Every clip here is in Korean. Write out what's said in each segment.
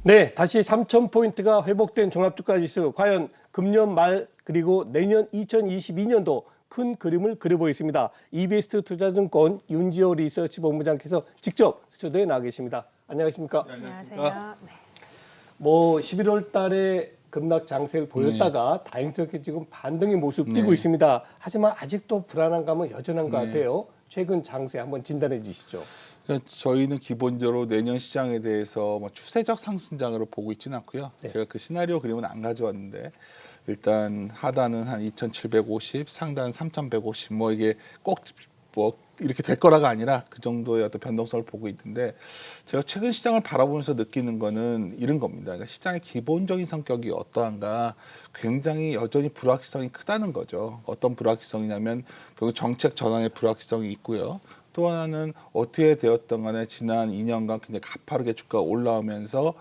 네, 다시 3,000포인트가 회복된 종합주가지수 과연 금년 말 그리고 내년 2022년도 큰 그림을 그려보겠습니다. EBS 투자증권 윤지호 리서치 본부장께서 직접 스튜디오에 나와 계십니다. 안녕하십니까? 네, 안녕하세요. 네. 뭐 11월 달에 급락 장세를 보였다가 다행스럽게 지금 반등의 모습 띄고 있습니다. 하지만 아직도 불안한 감은 여전한 것 같아요. 최근 장세 한번 진단해 주시죠. 저희는 기본적으로 내년 시장에 대해서 뭐 추세적 상승장으로 보고 있지는 않고요. 제가 그 시나리오 그림은 안 가져왔는데 일단 하단은 한 2,750, 상단은 3,150, 뭐 이게 꼭 뭐 이렇게 될 거라가 아니라 그 정도의 어떤 변동성을 보고 있는데 제가 최근 시장을 바라보면서 느끼는 거는 이런 겁니다. 그러니까 시장의 기본적인 성격이 어떠한가 굉장히 여전히 불확실성이 크다는 거죠. 어떤 불확실성이냐면 결국 정책 전환의 불확실성이 있고요. 또 하나는 어떻게 되었던 간에 지난 2년간 굉장히 가파르게 주가가 올라오면서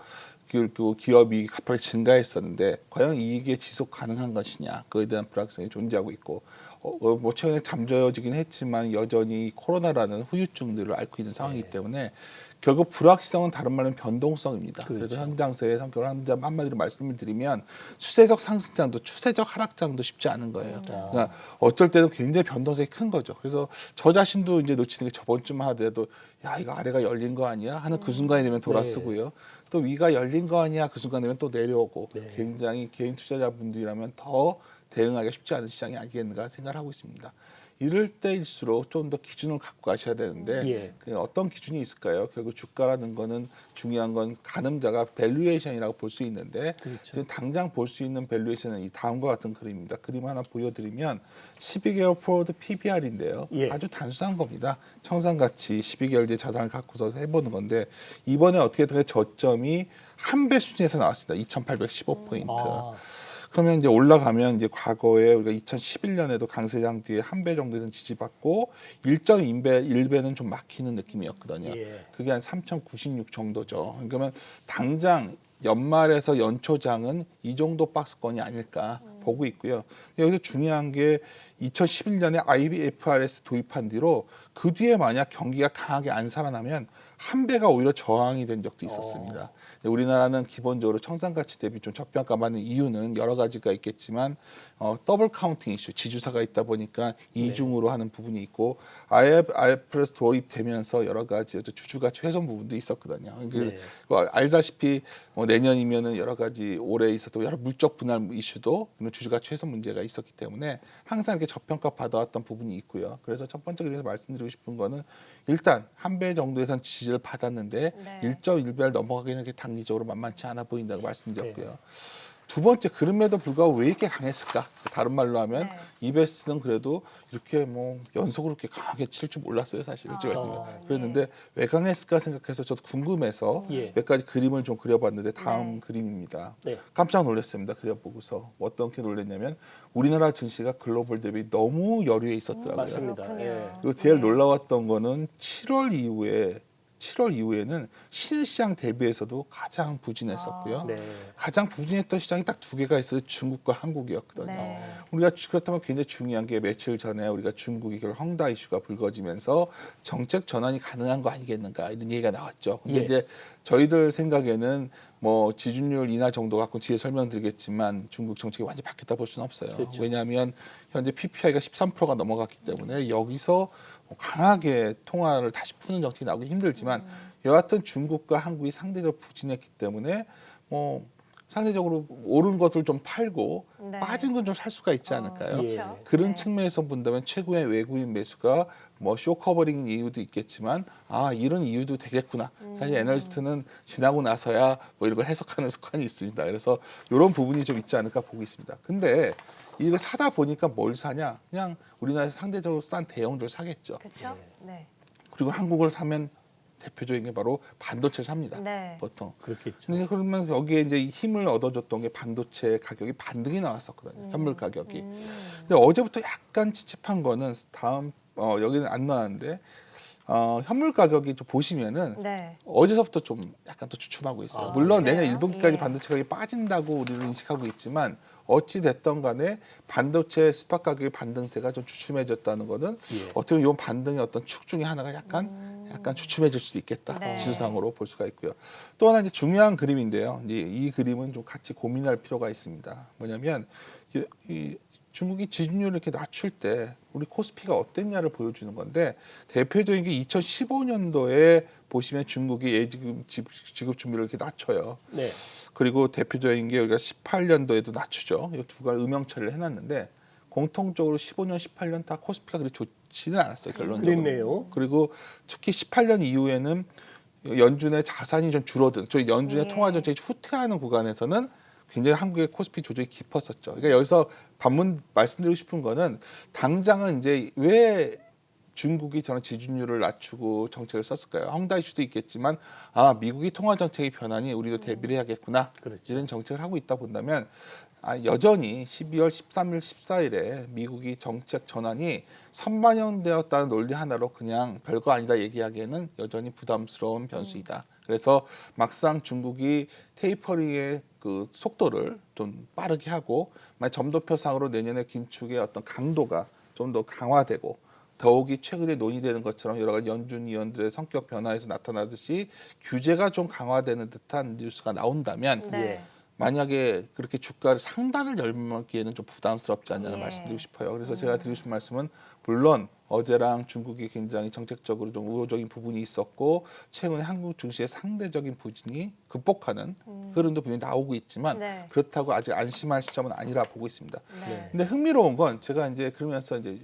그 기업이 가파르게 증가했었는데 과연 이게 지속 가능한 것이냐 그에 대한 불확실성이 존재하고 있고 뭐 최근에 잠재워지긴 했지만 여전히 코로나라는 후유증들을 앓고 있는 상황이기 때문에 결국 불확실성은 다른 말로 변동성입니다. 그래서 현 장세의 성격을 한마디로 말씀을 드리면 추세적 상승장도 추세적 하락장도 쉽지 않은 거예요. 그러니까 어쩔 때는 굉장히 변동성이 큰 거죠. 그래서 저 자신도 이제 놓치는 게 저번 주만 하더라도 야 이거 아래가 열린 거 아니야 하는 그 순간이 되면 돌아서고요. 또 위가 열린 거 아니야 그 순간 되면 또 내려오고 굉장히 개인 투자자분들이라면 더 대응하기가 쉽지 않은 시장이 아니겠는가 생각을 하고 있습니다. 이럴 때일수록 좀 더 기준을 갖고 가셔야 되는데 어떤 기준이 있을까요? 결국 주가라는 거는 중요한 건 가늠자가 밸류에이션이라고 볼 수 있는데 지금 당장 볼 수 있는 밸류에이션은 이 다음과 같은 그림입니다. 그림 하나 보여드리면 12개월 포워드 PBR인데요. 아주 단순한 겁니다. 청산가치 12개월 뒤에 자산을 갖고서 해보는 건데 이번에 어떻게 되면 저점이 한 배 수준에서 나왔습니다. 2,815포인트. 그러면 이제 올라가면 이제 과거에 우리가 2011년에도 강세장 뒤에 한 배 정도에서 지지받고 1.1배는 좀 막히는 느낌이었거든요. 그게 한 3,096 정도죠. 그러면 당장 연말에서 연초장은 이 정도 박스권이 아닐까 보고 있고요. 여기서 중요한 게 2011년에 IFRS 도입한 뒤로 그 뒤에 만약 경기가 강하게 안 살아나면 한 배가 오히려 저항이 된 적도 있었습니다. 우리나라는 기본적으로 청산가치 대비 좀 저평가받는 이유는 여러 가지가 있겠지만 더블 카운팅 이슈, 지주사가 있다 보니까 이중으로 하는 부분이 있고 IFRS 도입되면서 여러 가지 주주가치 훼손 부분도 있었거든요. 알다시피 내년이면은 여러 가지 올해 있었던 여러 물적 분할 이슈도 주주가치 훼손 문제가 있었기 때문에 항상 이렇게 저평가 받아왔던 부분이 있고요. 그래서 첫 번째 그래서 말씀드리고 싶은 거는 일단 한 배 정도에선 지지를 받았는데 1.1배를 넘어가기는 이렇게 단기적으로 만만치 않아 보인다고 말씀드렸고요. 두 번째, 그럼에도 불구하고 왜 이렇게 강했을까? 다른 말로 하면 이베스는 그래도 이렇게 뭐 연속으로 이렇게 강하게 칠 줄 몰랐어요, 사실. 그랬는데 왜 강했을까 생각해서 저도 궁금해서 몇 가지 그림을 좀 그려봤는데 다음 그림입니다. 깜짝 놀랐습니다, 그려보고서. 어떻게 놀랐냐면 우리나라 증시가 글로벌 대비 너무 여류에 있었더라고요. 맞습니다. 그리고 제일 놀라웠던 거는 7월 이후에는 신시장 대비해서도 가장 부진했었고요. 가장 부진했던 시장이 딱 두 개가 있어요. 중국과 한국이었거든요. 우리가 그렇다면 굉장히 중요한 게 며칠 전에 우리가 중국이 결국 헝다 이슈가 불거지면서 정책 전환이 가능한 거 아니겠는가 이런 얘기가 나왔죠. 근데 이제 저희들 생각에는 뭐 지준율 인하 정도 갖고 뒤에 설명드리겠지만 중국 정책이 완전히 바뀌었다 볼 수는 없어요. 왜냐하면 현재 PPI가 13%가 넘어갔기 때문에 여기서 강하게 통화를 다시 푸는 정책이 나오기 힘들지만 여하튼 중국과 한국이 상대적으로 부진했기 때문에 뭐 상대적으로 오른 것을 좀 팔고 빠진 건 좀 살 수가 있지 않을까요? 그런 측면에서 본다면 최고의 외국인 매수가 뭐 쇼커버링인 이유도 있겠지만 이런 이유도 되겠구나. 사실 애널리스트는 지나고 나서야 뭐 이런 걸 해석하는 습관이 있습니다. 그래서 이런 부분이 좀 있지 않을까 보고 있습니다. 근데 이걸 사다 보니까 뭘 사냐? 그냥 우리나라에서 상대적으로 싼 대형들 사겠죠. 그렇죠. 그리고 한국을 사면 대표적인 게 바로 반도체 삽니다. 보통. 그렇겠죠. 그러면 여기에 이제 힘을 얻어줬던 게 반도체 가격이 반등이 나왔었거든요. 현물 가격이. 근데 어제부터 약간 찝찝한 거는 다음 여기는 안 나왔는데 현물 가격이 좀 보시면은 네. 어제서부터 좀 약간 또 주춤하고 있어요. 아, 물론 그래요? 내년 1분기까지 예. 반도체 가격이 빠진다고 우리는 인식하고 있지만 어찌 됐던 간에 반도체 스팟 가격의 반등세가 좀 주춤해졌다는 거는 예. 어떻게 보면 이 반등의 어떤 축 중에 하나가 약간 주춤해질 수도 있겠다. 네. 지수상으로 볼 수가 있고요. 또 하나 이제 중요한 그림인데요. 이제 이 그림은 좀 같이 고민할 필요가 있습니다. 뭐냐면 이 중국이 지준율을 이렇게 낮출 때 우리 코스피가 어땠냐를 보여주는 건데 대표적인 게 2015년도에 보시면 중국이 예지급 지급 준비를 이렇게 낮춰요. 네. 그리고 대표적인 게 우리가 18년도에도 낮추죠. 이 두 가지 음영 처리를 해놨는데 공통적으로 15년, 18년 다 코스피가 그리 좋지는 않았어요. 결론적으로. 그랬네요. 그리고 특히 18년 이후에는 연준의 자산이 좀 줄어든, 저 연준의 예. 통화 정책이 후퇴하는 구간에서는 굉장히 한국의 코스피 조정이 깊었었죠. 그러니까 여기서 말씀드리고 싶은 거는 당장은 이제 왜 중국이 저는 지준율을 낮추고 정책을 썼을까요? 헝다 이슈도 있겠지만 미국이 통화 정책이 변하니 우리도 대비를 해야겠구나. 그렇죠. 이런 정책을 하고 있다 본다면 여전히 12월 13일, 14일에 미국이 정책 전환이 선반영되었다는 논리 하나로 그냥 별거 아니다 얘기하기에는 여전히 부담스러운 변수이다. 그래서 막상 중국이 테이퍼링의 그 속도를 좀 빠르게 하고 점도표상으로 내년에 긴축의 어떤 강도가 좀 더 강화되고 더욱이 최근에 논의되는 것처럼 여러 가지 연준 위원들의 성격 변화에서 나타나듯이 규제가 좀 강화되는 듯한 뉴스가 나온다면 네. 만약에 그렇게 주가를 상단을 열기에는 좀 부담스럽지 않냐는 예. 말씀드리고 싶어요. 그래서 제가 드리고 싶은 말씀은 물론 어제랑 중국이 굉장히 정책적으로 좀 우호적인 부분이 있었고 최근에 한국 증시의 상대적인 부진이 극복하는 흐름도 분명히 나오고 있지만 네. 그렇다고 아직 안심할 시점은 아니라 보고 있습니다. 네. 근데 흥미로운 건 제가 이제 그러면서 이제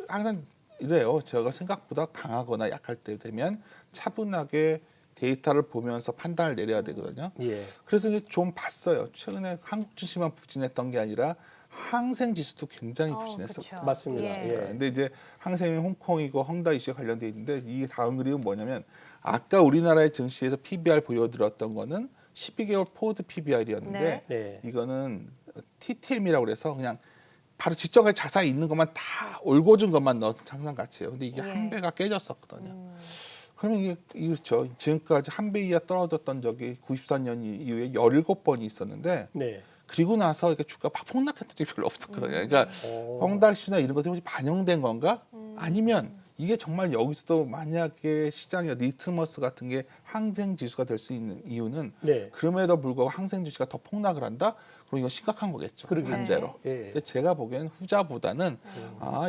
항상 이래요. 제가 생각보다 강하거나 약할 때 되면 차분하게 데이터를 보면서 판단을 내려야 되거든요. 예. 그래서 이제 좀 봤어요. 최근에 한국 증시만 부진했던 게 아니라 항생 지수도 굉장히 부진했었거든요. 그쵸. 맞습니다. 예. 예. 근데 이제 항생이 홍콩이고 헝다 이슈에 관련돼 있는데 이 다음 그림은 뭐냐면 아까 우리나라의 증시에서 PBR 보여드렸던 거는 12개월 포워드 PBR이었는데 네. 네. 이거는 TTM이라고 그래서 그냥 바로 지정할 자산이 있는 것만 다 올고준 것만 넣은 상상 가치예요. 근데 이게 예. 한 배가 깨졌었거든요. 그러면 이게 그렇죠. 지금까지 한 배 이하 떨어졌던 적이 94년 이후에 17번이 있었는데 네. 그리고 나서 이렇게 주가 막 폭락했던 적이 별로 없었거든요. 그러니까 헝다슈나 이런 것들이 혹시 반영된 건가? 아니면 이게 정말 여기서도 만약에 시장의 리트머스 같은 게 항생 지수가 될 수 있는 이유는 네. 그럼에도 불구하고 항생 주식가 더 폭락을 한다? 그럼 이건 심각한 거겠죠. 그러겠죠. 반대로. 예. 근데 제가 보기엔 후자보다는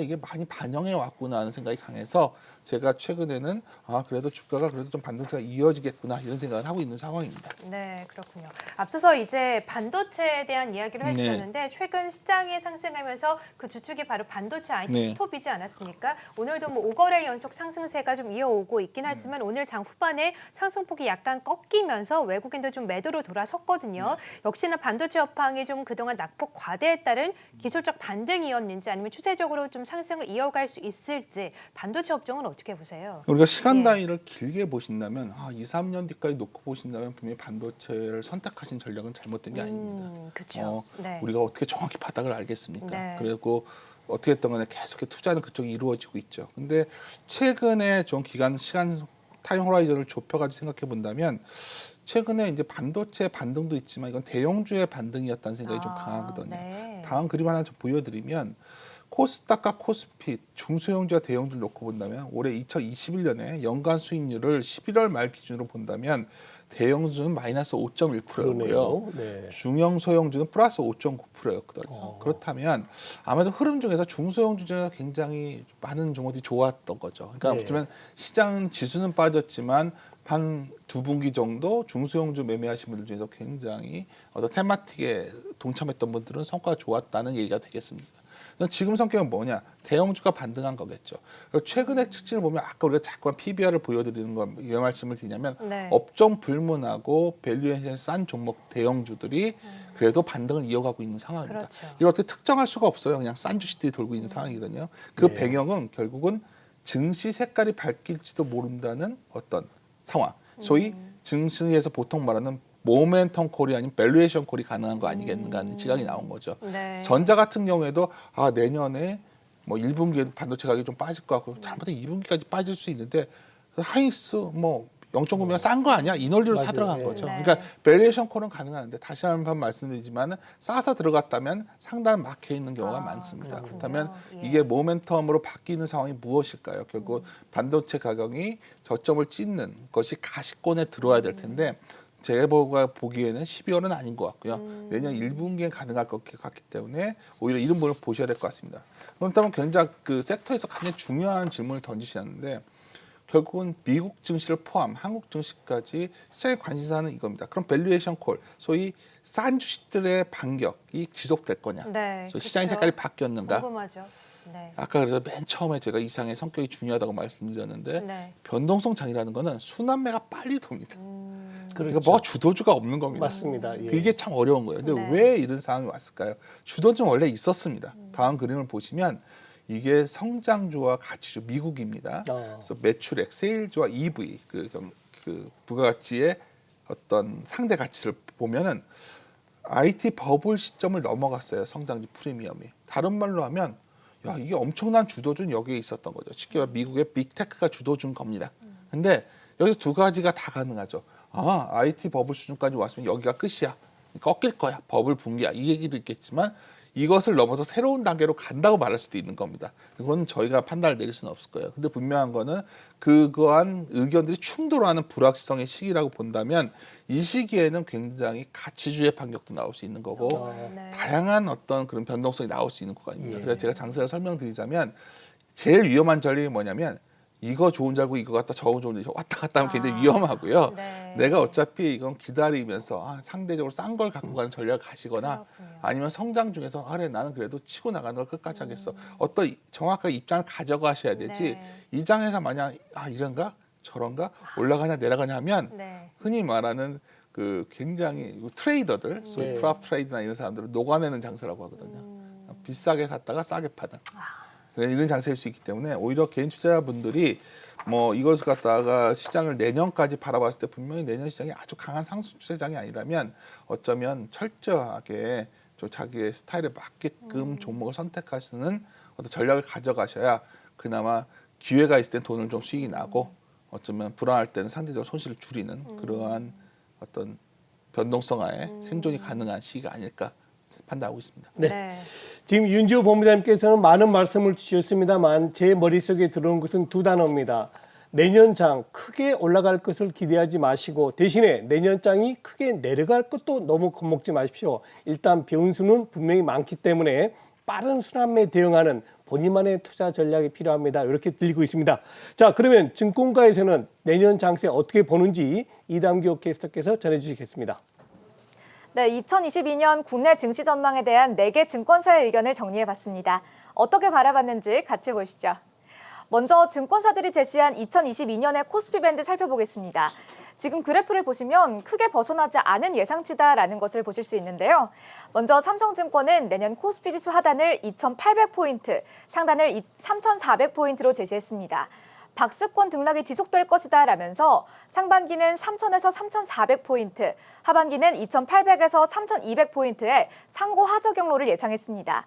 이게 많이 반영해 왔구나 하는 생각이 강해서 제가 최근에는 그래도 주가가 그래도 좀 반등세가 이어지겠구나 이런 생각을 하고 있는 상황입니다. 네, 그렇군요. 앞서서 이제 반도체에 대한 이야기를 네. 해주셨는데 최근 시장이 상승하면서 그 주축이 바로 반도체 IT 네. 스톱이지 않았습니까? 오늘도 뭐 5거래 연속 상승세가 좀 이어오고 있긴 하지만 오늘 장 후반에 상승폭이 약간 꺾이면서 외국인도 좀 매도로 돌아섰거든요. 역시나 반도체 업황이 좀 그동안 낙폭 과대에 따른 기술적 반등이었는지 아니면 추세적으로 좀 상승을 이어갈 수 있을지 반도체 업종은 어떻게 보세요? 우리가 시간 예. 단위를 길게 보신다면 2, 3년 뒤까지 놓고 보신다면 분명히 반도체를 선택하신 전략은 잘못된 게 아닙니다. 그렇죠. 네. 우리가 어떻게 정확히 바닥을 알겠습니까? 네. 그리고 어떻게 했던 간에 계속 투자는 그쪽이 이루어지고 있죠. 근데 최근에 좀 시간 타임 호라이즌을 좁혀가지고 생각해 본다면 최근에 이제 반도체 반등도 있지만 이건 대형주의 반등이었다는 생각이 좀 강하거든요. 네. 다음 그림 하나 좀 보여드리면 코스닥과 코스피 중소형주와 대형주를 놓고 본다면 올해 2021년에 연간 수익률을 11월 말 기준으로 본다면 대형주는 마이너스 5.1%였고요. 그러네요. 네. 중형 소형주는 플러스 5.9%였거든요. 그렇다면 아마도 흐름 중에서 중소형주 중에서 굉장히 많은 종목들이 좋았던 거죠. 그러니까 네. 어쩌면 시장 지수는 빠졌지만 한 두 분기 정도 중소형주 매매하신 분들 중에서 굉장히 어떤 테마틱에 동참했던 분들은 성과가 좋았다는 얘기가 되겠습니다. 지금 성격은 뭐냐? 대형주가 반등한 거겠죠. 최근의 특징을 보면 아까 우리가 자꾸만 PBR을 보여드리는 건 왜 말씀을 드리냐면 네. 업종 불문하고 밸류에이션이 싼 종목 대형주들이 그래도 반등을 이어가고 있는 상황입니다. 그렇죠. 이걸 어떻게 특정할 수가 없어요. 그냥 싼 주식들이 돌고 있는 상황이거든요. 그 네. 배경은 결국은 증시 색깔이 바뀔지도 모른다는 어떤 상황. 소위 증시에서 보통 말하는 모멘텀 콜이 아닌 밸류에이션 콜이 가능한 거 아니겠는가 하는 시각이 나온 거죠. 네. 전자 같은 경우에도 내년에 뭐 1분기에 반도체 가격이 좀 빠질 것 같고 잘못하면 2분기까지 빠질 수 있는데 하이닉스 뭐 0.9면 싼 거 아니야? 이 논리로 맞아요. 사 들어간 예. 거죠. 네. 그러니까 밸류에이션 콜은 가능한데 다시 한번 말씀드리지만 싸서 들어갔다면 상단 막혀 있는 경우가 많습니다. 그렇군요. 그렇다면 예. 이게 모멘텀으로 바뀌는 상황이 무엇일까요? 결국 반도체 가격이 저점을 찍는 것이 가시권에 들어와야 될 텐데 제가 보기에는 12월은 아닌 것 같고요. 내년 1분기에 가능할 것 같기 때문에 오히려 이런 부분을 보셔야 될 것 같습니다. 그렇다면 굉장히 그 섹터에서 가장 중요한 질문을 던지시는데 결국은 미국 증시를 포함 한국 증시까지 시장의 관심사는 이겁니다. 그럼 밸류에이션 콜, 소위 싼 주식들의 반격이 지속될 거냐? 네, 그래서 시장의 그렇죠. 색깔이 바뀌었는가? 궁금하죠. 네. 아까 그래서 맨 처음에 제가 이상의 성격이 중요하다고 말씀드렸는데 네. 변동성 장이라는 거는 순환매가 빨리 돕니다. 그러니까 그렇죠. 뭐가 주도주가 없는 겁니다. 맞습니다. 예. 이게 참 어려운 거예요. 근데 네. 왜 이런 상황이 왔을까요? 주도주는 원래 있었습니다. 다음 그림을 보시면 이게 성장주와 가치주 미국입니다. 그래서 매출액, 세일주와 EV 그 부가가치의 어떤 상대 가치를 보면은 IT 버블 시점을 넘어갔어요. 성장주 프리미엄이. 다른 말로 하면 야 이게 엄청난 주도주는 여기에 있었던 거죠. 쉽게 말해 미국의 빅테크가 주도주인 겁니다. 근데 여기서 두 가지가 다 가능하죠. IT 버블 수준까지 왔으면 여기가 끝이야. 꺾일 거야. 버블 붕괴야. 이 얘기도 있겠지만 이것을 넘어서 새로운 단계로 간다고 말할 수도 있는 겁니다. 그건 저희가 판단을 내릴 수는 없을 거예요. 근데 분명한 거는 그거한 의견들이 충돌하는 불확실성의 시기라고 본다면 이 시기에는 굉장히 가치주의 반격도 나올 수 있는 거고 네. 다양한 어떤 그런 변동성이 나올 수 있는 구간입니다. 예. 그래서 제가 장세를 설명드리자면 제일 위험한 전략이 뭐냐면 이거 좋은 줄 알고 이거 갖다 저거 좋은 줄 알고 왔다 갔다 하면 굉장히 위험하고요. 네. 내가 어차피 이건 기다리면서 상대적으로 싼 걸 갖고 가는 전략을 가시거나 그렇군요. 아니면 성장 중에서 그래 나는 그래도 치고 나가는 걸 끝까지 하겠어. 어떤 정확하게 입장을 가져가셔야 되지. 네. 이 장에서 만약 이런가 저런가 올라가냐 내려가냐 하면 네. 흔히 말하는 그 굉장히 트레이더들, 소위 네. 프랍 트레이드나 이런 사람들은 녹아내는 장세라고 하거든요. 비싸게 샀다가 싸게 파는. 이런 장세일 수 있기 때문에 오히려 개인 투자자분들이 뭐 이것을 갖다가 시장을 내년까지 바라봤을 때 분명히 내년 시장이 아주 강한 상승 추세장이 아니라면 어쩌면 철저하게 좀 자기의 스타일에 맞게끔 종목을 선택하시는 어떤 전략을 가져가셔야 그나마 기회가 있을 땐 돈을 좀 수익이 나고 어쩌면 불안할 때는 상대적으로 손실을 줄이는 그러한 어떤 변동성 하에 생존이 가능한 시기가 아닐까 판단하고 있습니다. 네. 네. 지금 윤지호 본부장님께서는 많은 말씀을 주셨습니다만 제 머릿속에 들어온 것은 두 단어입니다. 내년 장 크게 올라갈 것을 기대하지 마시고 대신에 내년 장이 크게 내려갈 것도 너무 겁먹지 마십시오. 일단 변수는 분명히 많기 때문에 빠른 순환매에 대응하는 본인만의 투자 전략이 필요합니다. 이렇게 들리고 있습니다. 자, 그러면 증권가에서는 내년 장세 어떻게 보는지 이담규 캐스터께서 전해주시겠습니다. 네, 2022년 국내 증시 전망에 대한 4개 증권사의 의견을 정리해봤습니다. 어떻게 바라봤는지 같이 보시죠. 먼저 증권사들이 제시한 2022년의 코스피 밴드 살펴보겠습니다. 지금 그래프를 보시면 크게 벗어나지 않은 예상치다라는 것을 보실 수 있는데요. 먼저 삼성증권은 내년 코스피 지수 하단을 2,800포인트, 상단을 3,400포인트로 제시했습니다. 박스권 등락이 지속될 것이다 라면서 상반기는 3,000에서 3,400포인트, 하반기는 2,800에서 3,200포인트의 상고 하저 경로를 예상했습니다.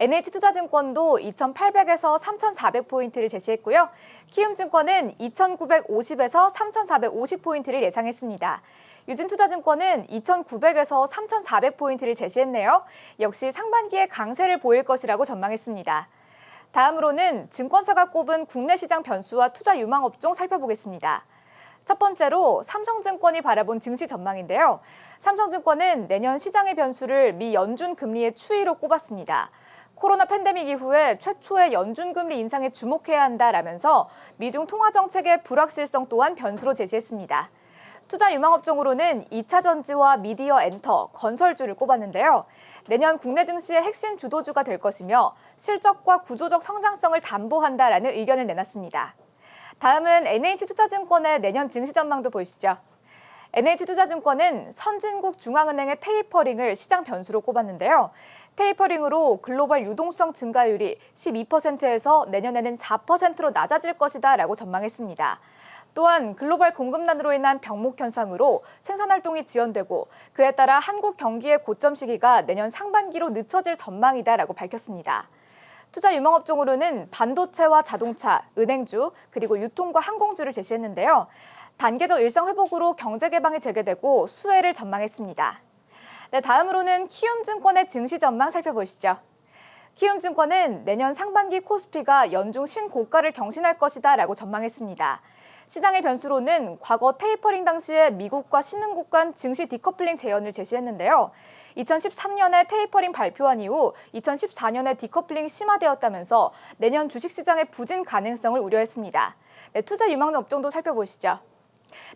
NH투자증권도 2,800에서 3,400포인트를 제시했고요. 키움증권은 2,950에서 3,450포인트를 예상했습니다. 유진투자증권은 2,900에서 3,400포인트를 제시했네요. 역시 상반기에 강세를 보일 것이라고 전망했습니다. 다음으로는 증권사가 꼽은 국내 시장 변수와 투자 유망 업종 살펴보겠습니다. 첫 번째로 삼성증권이 바라본 증시 전망인데요. 삼성증권은 내년 시장의 변수를 미 연준 금리의 추이로 꼽았습니다. 코로나 팬데믹 이후에 최초의 연준금리 인상에 주목해야 한다라면서 미중 통화정책의 불확실성 또한 변수로 제시했습니다. 투자 유망업종으로는 2차 전지와 미디어 엔터, 건설주를 꼽았는데요. 내년 국내 증시의 핵심 주도주가 될 것이며 실적과 구조적 성장성을 담보한다라는 의견을 내놨습니다. 다음은 NH투자증권의 내년 증시 전망도 보시죠. NH투자증권은 선진국 중앙은행의 테이퍼링을 시장 변수로 꼽았는데요. 테이퍼링으로 글로벌 유동성 증가율이 12%에서 내년에는 4%로 낮아질 것이다 라고 전망했습니다. 또한 글로벌 공급난으로 인한 병목 현상으로 생산활동이 지연되고 그에 따라 한국 경기의 고점 시기가 내년 상반기로 늦춰질 전망이다라고 밝혔습니다. 투자 유망 업종으로는 반도체와 자동차, 은행주, 그리고 유통과 항공주를 제시했는데요. 단계적 일상 회복으로 경제 개방이 재개되고 수혜를 전망했습니다. 네, 다음으로는 키움증권의 증시 전망 살펴보시죠. 키움증권은 내년 상반기 코스피가 연중 신고가를 경신할 것이다 라고 전망했습니다. 시장의 변수로는 과거 테이퍼링 당시에 미국과 신흥국 간 증시 디커플링 재현을 제시했는데요. 2013년에 테이퍼링 발표한 이후 2014년에 디커플링이 심화되었다면서 내년 주식시장의 부진 가능성을 우려했습니다. 네, 투자 유망 업종도 살펴보시죠.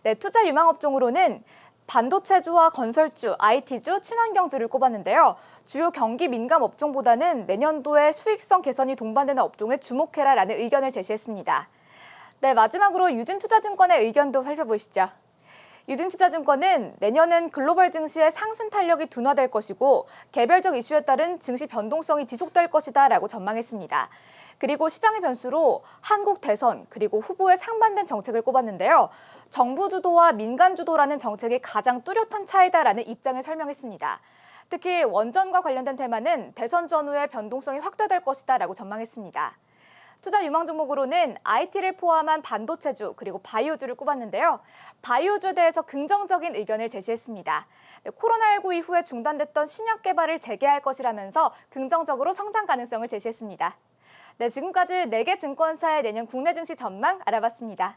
네, 투자 유망 업종으로는 반도체주와 건설주, IT주, 친환경주를 꼽았는데요. 주요 경기 민감 업종보다는 내년도에 수익성 개선이 동반되는 업종에 주목해라라는 의견을 제시했습니다. 네, 마지막으로 유진투자증권의 의견도 살펴보시죠. 유진투자증권은 내년은 글로벌 증시의 상승 탄력이 둔화될 것이고 개별적 이슈에 따른 증시 변동성이 지속될 것이다 라고 전망했습니다. 그리고 시장의 변수로 한국 대선 그리고 후보의 상반된 정책을 꼽았는데요. 정부 주도와 민간 주도라는 정책이 가장 뚜렷한 차이다라는 입장을 설명했습니다. 특히 원전과 관련된 테마는 대선 전후에 변동성이 확대될 것이다 라고 전망했습니다. 투자 유망 종목으로는 IT를 포함한 반도체주 그리고 바이오주를 꼽았는데요. 바이오주에 대해서 긍정적인 의견을 제시했습니다. 네, 코로나19 이후에 중단됐던 신약 개발을 재개할 것이라면서 긍정적으로 성장 가능성을 제시했습니다. 네, 지금까지 4개 증권사의 내년 국내 증시 전망 알아봤습니다.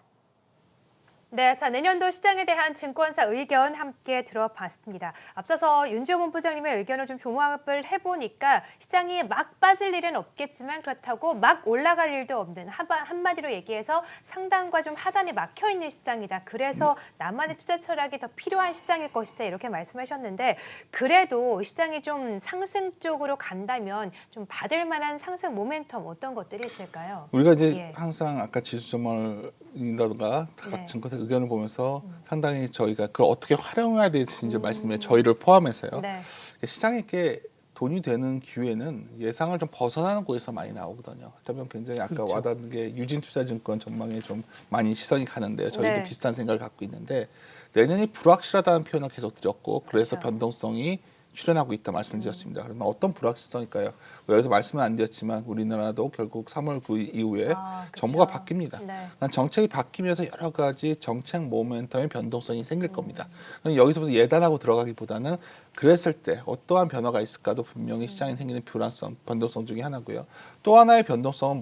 네, 자 내년도 시장에 대한 증권사 의견 함께 들어봤습니다. 앞서서 윤지호 본부장님의 의견을 좀 종합을 해보니까 시장이 막 빠질 일은 없겠지만 그렇다고 막 올라갈 일도 없는 한마디로 얘기해서 상단과 좀 하단에 막혀 있는 시장이다. 그래서 나만의 투자 철학이 더 필요한 시장일 것이다. 이렇게 말씀하셨는데 그래도 시장이 좀 상승 쪽으로 간다면 좀 받을 만한 상승 모멘텀 어떤 것들이 있을까요? 우리가 이제 예. 항상 아까 지수 전망이라든가 각 네. 증권사 의견을 보면서 상당히 저희가 그걸 어떻게 활용해야 될지 말씀드리면 저희를 포함해서요. 네. 시장에 이렇게 돈이 되는 기회는 예상을 좀 벗어나는 곳에서 많이 나오거든요. 그렇다면 굉장히 아까 그렇죠. 와닿는 게 유진투자증권 전망에 좀 많이 시선이 가는데요. 저희도 네. 비슷한 생각을 갖고 있는데 내년이 불확실하다는 표현을 계속 드렸고 그래서 그렇죠. 변동성이 출현하고 있다 말씀드렸습니다. 그러면 어떤 불확실성일까요? 여기서 말씀은 안 드렸지만 우리나라도 결국 3월 9일 이후에 그렇죠. 정부가 바뀝니다. 네. 정책이 바뀌면서 여러 가지 정책 모멘텀의 변동성이 생길 겁니다. 여기서부터 예단하고 들어가기보다는 그랬을 때 어떠한 변화가 있을까도 분명히 시장에 생기는 불안성, 변동성 중에 하나고요. 또 하나의 변동성은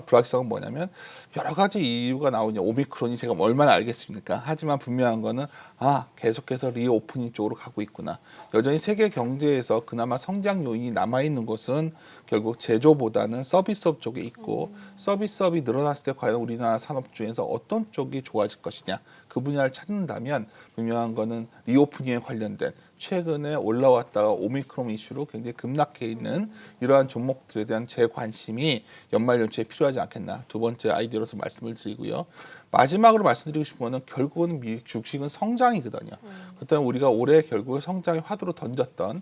불확실성은 뭐냐면 여러 가지 이유가 나오냐. 오미크론이 제가 얼마나 알겠습니까? 하지만 분명한 거는 계속해서 리오프닝 쪽으로 가고 있구나. 여전히 세계 경제에서 그나마 성장 요인이 남아있는 것은 결국 제조보다는 서비스업 쪽에 있고 서비스업이 늘어났을 때 과연 우리나라 산업 중에서 어떤 쪽이 좋아질 것이냐. 그 분야를 찾는다면 분명한 거는 리오프닝에 관련된 최근에 올라왔다가 오미크론 이슈로 굉장히 급락해 있는 이러한 종목들에 대한 제 관심이 연말 연초에 필요하지 않겠나. 두 번째 아이디어로서 말씀을 드리고요. 마지막으로 말씀드리고 싶은 거는 결국은 주식은 성장이거든요. 그렇다면 우리가 올해 결국 성장의 화두로 던졌던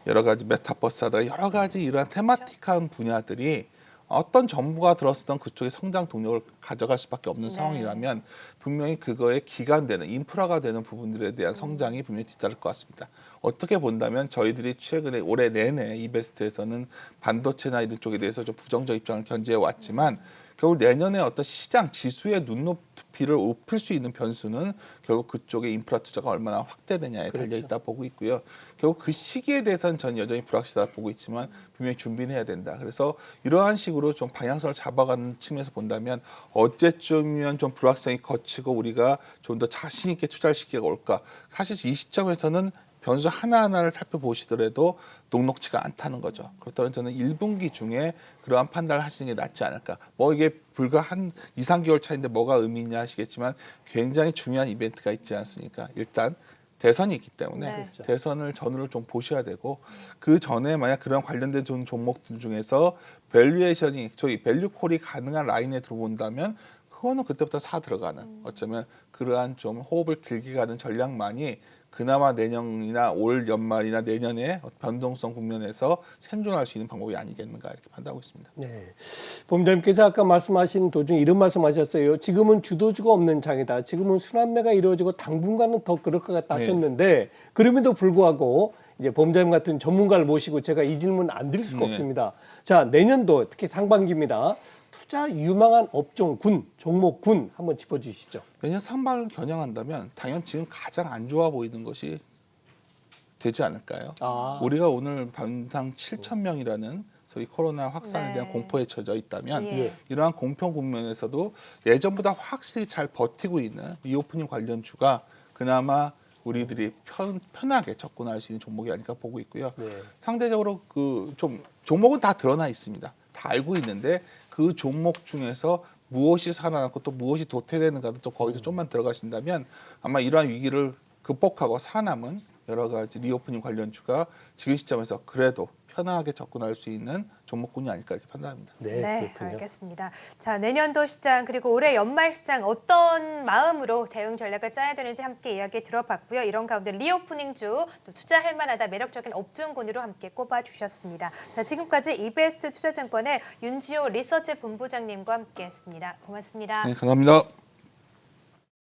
여러 가지 메타버스하다가 여러 가지 이러한 테마틱한 분야들이 어떤 정부가 들었던 그쪽에 성장 동력을 가져갈 수밖에 없는 상황이라면 분명히 그거에 기반되는 인프라가 되는 부분들에 대한 성장이 분명히 뒤따를 것 같습니다. 어떻게 본다면 저희들이 최근에 올해 내내 이베스트에서는 반도체나 이런 쪽에 대해서 좀 부정적 입장을 견지해 왔지만 결국 내년에 어떤 시장 지수의 눈높이를 높일 수 있는 변수는 결국 그쪽의 인프라 투자가 얼마나 확대되냐에 달려있다 보고 있고요. 결국 그 시기에 대해서는 전 여전히 불확실하다 보고 있지만 분명히 준비는 해야 된다. 그래서 이러한 식으로 좀 방향성을 잡아가는 측면에서 본다면 언제쯤이면 좀 불확실성이 거치고 우리가 좀 더 자신 있게 투자할 시기가 올까. 사실 이 시점에서는 변수 하나하나를 살펴보시더라도 녹록지가 않다는 거죠. 그렇다면 저는 1분기 중에 그러한 판단을 하시는 게 낫지 않을까. 이게 불과 한 2, 3개월 차인데 뭐가 의미 있냐 하시겠지만 굉장히 중요한 이벤트가 있지 않습니까? 일단 대선이 있기 때문에 네. 대선을 전후를 좀 보셔야 되고 그 전에 만약 그런 관련된 종목들 중에서 밸류에이션이 저희 밸류콜이 가능한 라인에 들어본다면 그거는 그때부터 사 들어가는 어쩌면 그러한 좀 호흡을 길게 가는 전략만이 그나마 내년이나 올 연말이나 내년에 변동성 국면에서 생존할 수 있는 방법이 아니겠는가 이렇게 판단하고 있습니다. 네. 본부장님께서 아까 말씀하신 도중에 이런 말씀하셨어요. 지금은 주도주가 없는 장이다. 지금은 순환매가 이루어지고 당분간은 더 그럴 것 같다 하셨는데 그럼에도 불구하고 이제 보험자님 같은 전문가를 모시고 제가 이 질문 안 드릴 수가 네. 없습니다. 자, 내년도 특히 상반기입니다. 투자 유망한 업종 군, 종목 군 한번 짚어주시죠. 내년 상반을 겨냥한다면 당연 지금 가장 안 좋아 보이는 것이 되지 않을까요? 아. 우리가 오늘 반당 7천 명이라는 소위 코로나 확산에 네. 대한 공포에 처져 있다면 예. 이러한 공평 국면에서도 예전보다 확실히 잘 버티고 있는 리오프닝 관련주가 그나마 우리들이 편하게 접근할 수 있는 종목이 아닐까 보고 있고요. 네. 상대적으로 그 좀 종목은 다 드러나 있습니다. 다 알고 있는데 그 종목 중에서 무엇이 살아남고 또 무엇이 도태되는가도 또 거기서 좀만 들어가신다면 아마 이러한 위기를 극복하고 살아남은 여러 가지 리오프닝 관련주가 지금 시점에서 그래도 편하게 접근할 수 있는 종목군이 아닐까 이렇게 판단합니다. 네, 그렇군요. 알겠습니다. 자, 내년도 시장 그리고 올해 연말 시장 어떤 마음으로 대응 전략을 짜야 되는지 함께 이야기 들어봤고요. 이런 가운데 리오프닝주 또 투자할 만하다 매력적인 업종군으로 함께 꼽아주셨습니다. 자, 지금까지 이베스트 투자증권의 윤지호 리서치 본부장님과 함께했습니다. 고맙습니다. 네, 감사합니다.